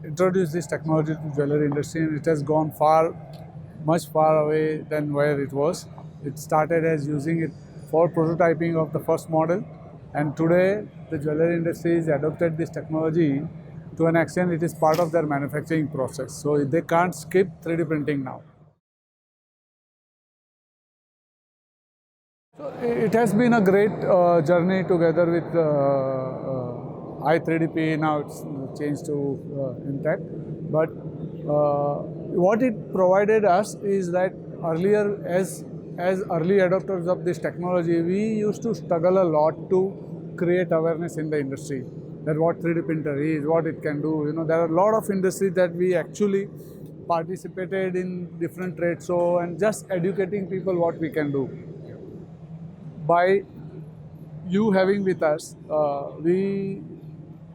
introduced this technology to jewelry industry, and it has gone much far away than where it was. It started as using it for prototyping of the first model, and today the jewelry industry has adopted this technology to an extent it is part of their manufacturing process. So they can't skip 3D printing now. So it has been a great journey together with i3DP. Now it's changed to AMTECH. But what it provided us is that earlier, as early adopters of this technology, we used to struggle a lot to create awareness in the industry that what 3D printer is, what it can do. You know, there are a lot of industries that we actually participated in different trade show and just educating people what we can do. By you having with us,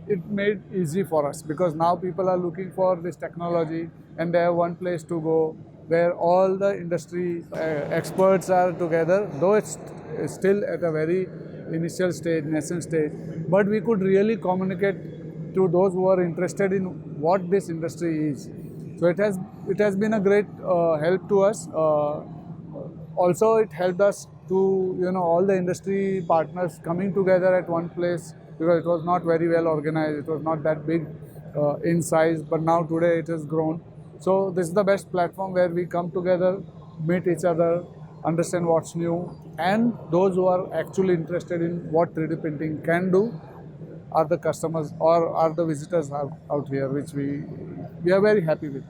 it made easy for us because now people are looking for this technology and they have one place to go where all the industry experts are together, though it's still at a very initial stage, nascent stage, but we could really communicate to those who are interested in what this industry is. So it has been a great help to us. Also, it helped us to, you know, all the industry partners coming together at one place because it was not very well organized. It was not that big in size, but now today it has grown. So this is the best platform where we come together, meet each other, understand what's new, and those who are actually interested in what 3D printing can do are the customers or are the visitors out here, which we are very happy with.